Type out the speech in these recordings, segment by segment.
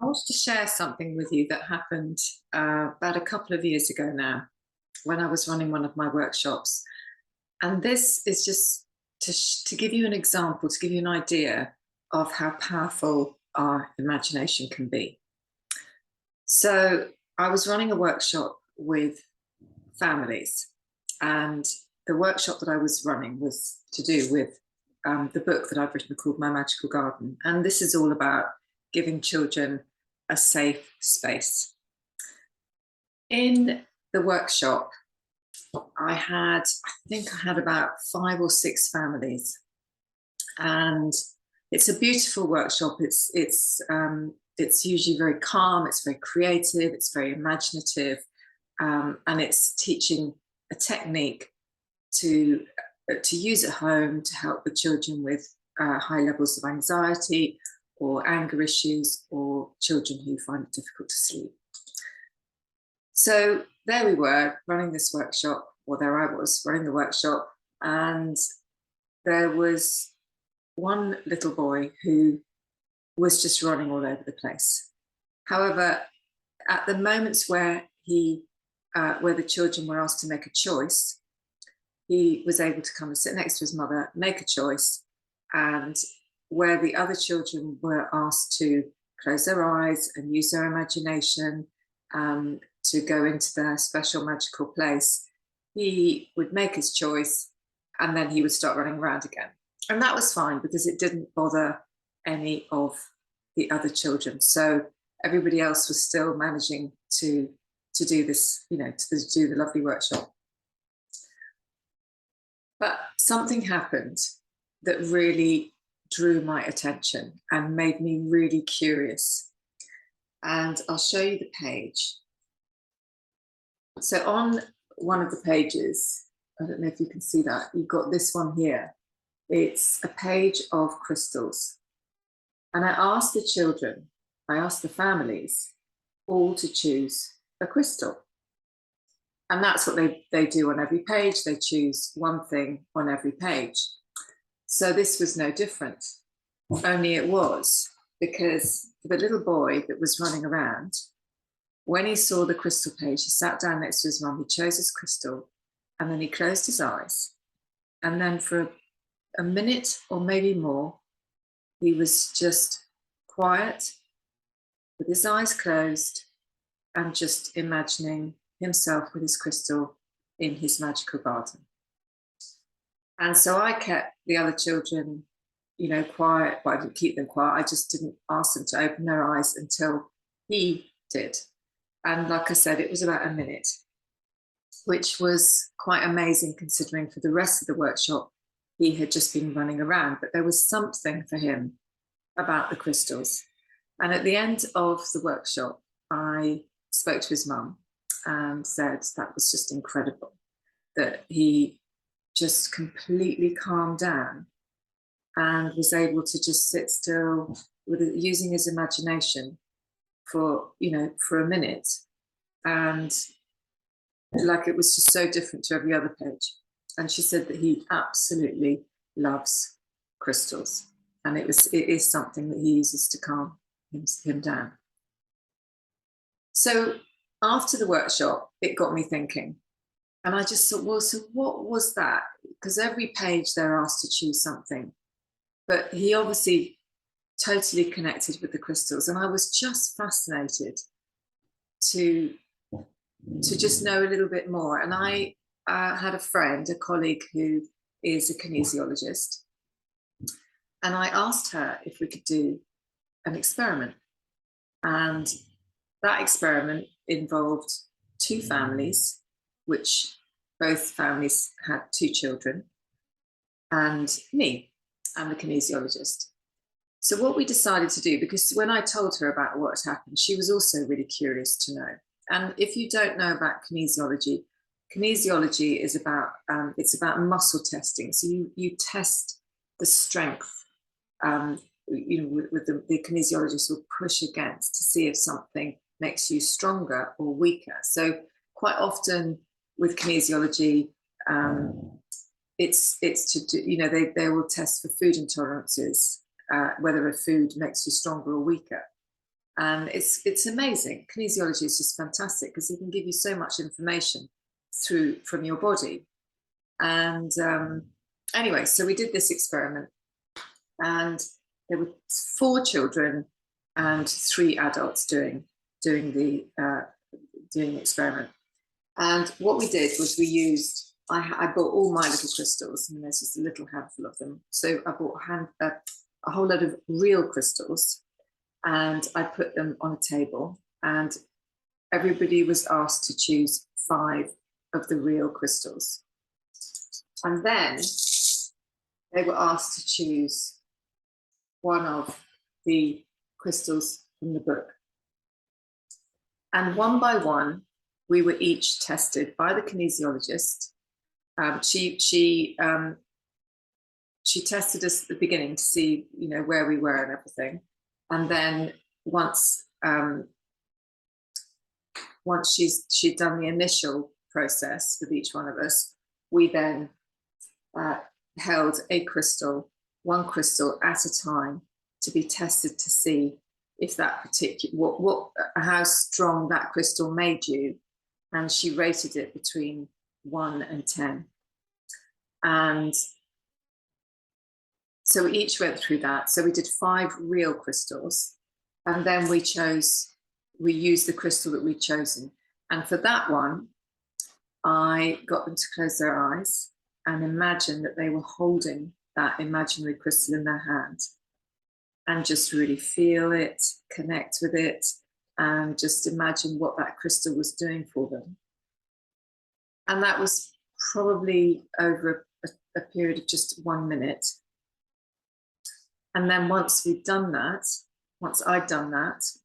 I wanted to share something with you that happened about a couple of years ago now when I was running one of my workshops. And this is just to give you an example, to give you an idea of how powerful our imagination can be. So I was running a workshop with families, and the workshop that I was running was to do with the book that I've written called My Magical Garden. And this is all about giving children a safe space. In the workshop, I think I had about 5 or 6 families, and it's a beautiful workshop. It's usually very calm, it's very creative, it's very imaginative, and it's teaching a technique to use at home to help the children with high levels of anxiety or anger issues, or children who find it difficult to sleep. So there we were running this workshop, or there I was running the workshop, and there was one little boy who was just running all over the place. However, at the moments where where the children were asked to make a choice, he was able to come and sit next to his mother, make a choice, and where the other children were asked to close their eyes and use their imagination to go into their special magical place, he would make his choice and then he would start running around again. And that was fine because it didn't bother any of the other children. So everybody else was still managing to do this, to do the lovely workshop. But something happened that really drew my attention and made me really curious. And I'll show you the page. So on one of the pages, I don't know if you can see that, you've got this one here. It's a page of crystals. And I asked the families, all to choose a crystal. And that's what they do on every page. They choose one thing on every page. So this was no different, only it was, because the little boy that was running around, when he saw the crystal page, he sat down next to his mum, he chose his crystal, and then he closed his eyes. And then for a minute or maybe more, he was just quiet, with his eyes closed, and just imagining himself with his crystal in his magical garden. And so I kept the other children, quiet. Well, I didn't keep them quiet. I just didn't ask them to open their eyes until he did. And like I said, it was about a minute, which was quite amazing considering for the rest of the workshop, he had just been running around, but there was something for him about the crystals. And at the end of the workshop, I spoke to his mum and said that was just incredible, that he just completely calmed down and was able to just sit still using his imagination for a minute, and like it was just so different to every other page. And she said that he absolutely loves crystals, and it is something that he uses to calm him down. So after the workshop, it got me thinking. And I just thought, well, so what was that? Because every page they're asked to choose something. But he obviously totally connected with the crystals. And I was just fascinated to just know a little bit more. And I had a colleague who is a kinesiologist. And I asked her if we could do an experiment. And that experiment involved 2 families, which both families had 2 children, and me and the kinesiologist. So what we decided to do, because when I told her about what had happened, she was also really curious to know. And if you don't know about kinesiology is about it's about muscle testing. So you test the strength. With the kinesiologist will push against to see if something makes you stronger or weaker. So quite often with kinesiology, it's to do, they will test for food intolerances, whether a food makes you stronger or weaker. And it's amazing. Kinesiology is just fantastic because it can give you so much information from your body. And anyway, so we did this experiment, and there were 4 children and 3 adults doing the experiment. And what we did was we used, I bought all my little crystals, and there's just a little handful of them. So I bought a whole load of real crystals, and I put them on a table, and everybody was asked to choose 5 of the real crystals. And then they were asked to choose one of the crystals from the book. And one by one, we were each tested by the kinesiologist. She tested us at the beginning to see, where we were and everything. And then once she'd done the initial process with each one of us, we then held one crystal at a time, to be tested to see if that particular how strong that crystal made you. And she rated it between 1 and 10. And so we each went through that. So we did 5 real crystals, and then we used the crystal that we'd chosen. And for that one, I got them to close their eyes and imagine that they were holding that imaginary crystal in their hand, and just really feel it, connect with it, and just imagine what that crystal was doing for them. And that was probably over a period of just 1 minute. And then once I'd done that,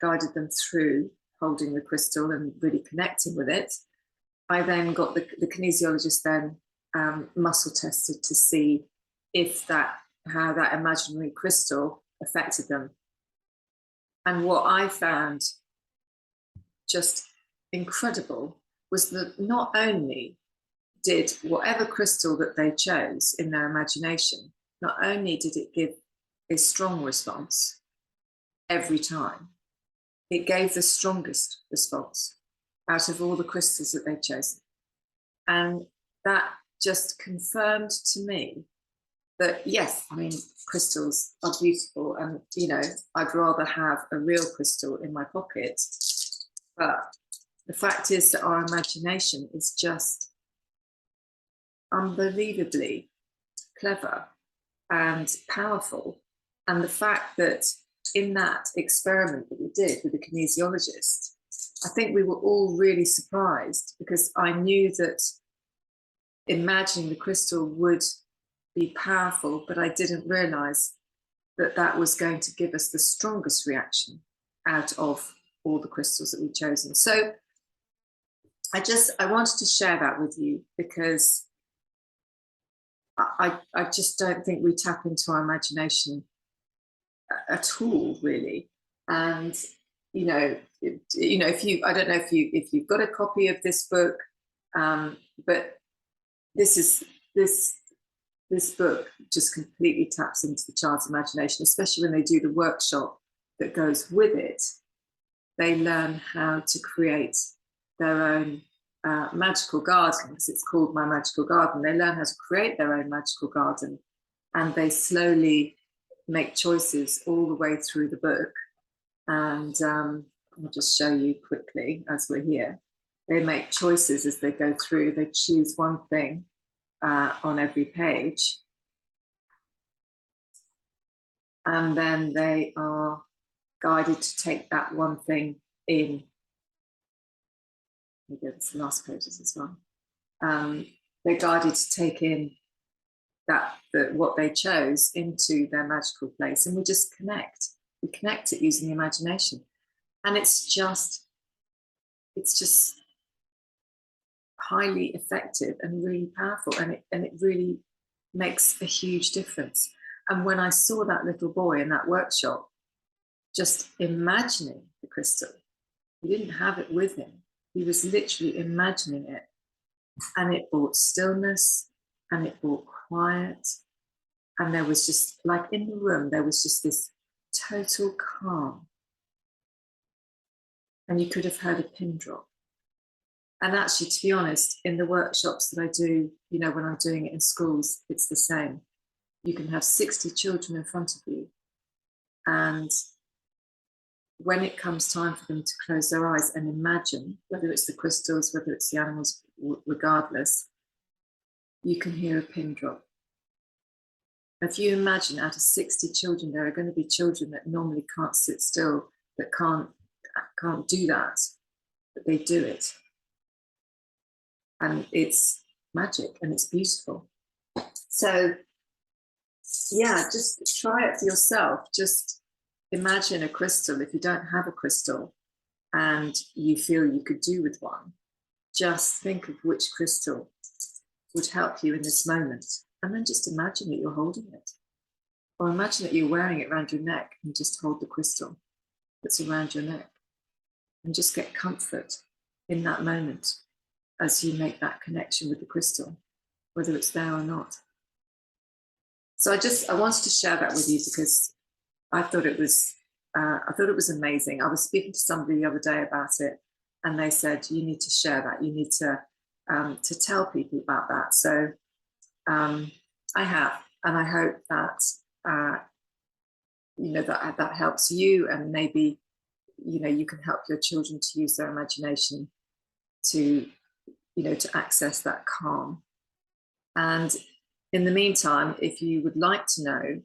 guided them through holding the crystal and really connecting with it, I then got the kinesiologist then muscle tested to see how that imaginary crystal affected them. And what I found just incredible was that not only did whatever crystal that they chose in their imagination, not only did it give a strong response every time, it gave the strongest response out of all the crystals that they'd chosen. And that just confirmed to me that, yes, I mean, crystals are beautiful, and, I'd rather have a real crystal in my pocket. But the fact is that our imagination is just unbelievably clever and powerful. And the fact that in that experiment that we did with the kinesiologist, I think we were all really surprised, because I knew that imagining the crystal would be powerful, but I didn't realize that that was going to give us the strongest reaction out of all the crystals that we'd chosen. So I wanted to share that with you, because I just don't think we tap into our imagination at all, really. And if you, I don't know if you've got a copy of this book, but this book just completely taps into the child's imagination, especially when they do the workshop that goes with it. They learn how to create their own magical garden, because it's called My Magical Garden. They learn how to create their own magical garden, and they slowly make choices all the way through the book. And I'll just show you quickly as we're here. They make choices as they go through. They choose one thing on every page, and then they are guided to take that one thing in. Maybe it's the last pages as well. They're guided to take in what they chose into their magical place, and we just connect. We connect it using the imagination, and it's just highly effective and really powerful, and it really makes a huge difference. And when I saw that little boy in that workshop just imagining the crystal, he didn't have it with him, he was literally imagining it, and it brought stillness, and it brought quiet, and there was just, like in the room, there was just this total calm. and you could have heard a pin drop. And actually, to be honest, in the workshops that I do, you know, when I'm doing it in schools, it's the same. You can have 60 children in front of you, and when it comes time for them to close their eyes and imagine, whether it's the crystals, whether it's the animals, regardless, you can hear a pin drop. If you imagine out of 60 children, there are going to be children that normally can't sit still, that can't do that, but they do it. And it's magic and it's beautiful. So yeah, just try it for yourself. Just imagine a crystal. If you don't have a crystal and you feel you could do with one, just think of which crystal would help you in this moment. And then just imagine that you're holding it. Or imagine that you're wearing it around your neck and just hold the crystal that's around your neck. And just get comfort in that moment as you make that connection with the crystal, whether it's there or not. So I wanted to share that with you because I thought it was amazing. I was speaking to somebody the other day about it, and they said, you need to share that. You need to tell people about that. So I have, and I hope that you know, that helps you, and maybe, you know, you can help your children to use their imagination to, you know, to access that calm. And in the meantime, if you would like to know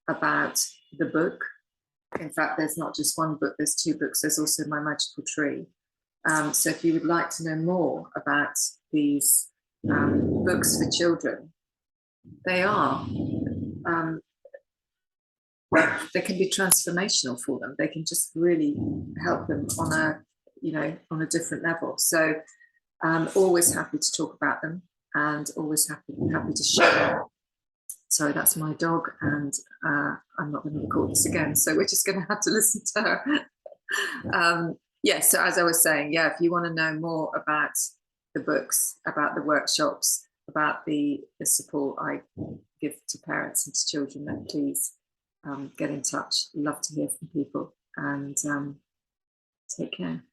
about the book, in fact, there's not just one book, there's two books. There's also My Magical Tree. So if you would like to know more about these books for children, they can be transformational for them. They can just really help them on a, you know, on a different level. So I'm always happy to talk about them and always happy to share. Sorry, that's my dog, and I'm not going to record this again, so we're just going to have to listen to her. Yes, so as I was saying, yeah, if you want to know more about the books, about the workshops, about the support I give to parents and to children, then please get in touch. Love to hear from people, and take care.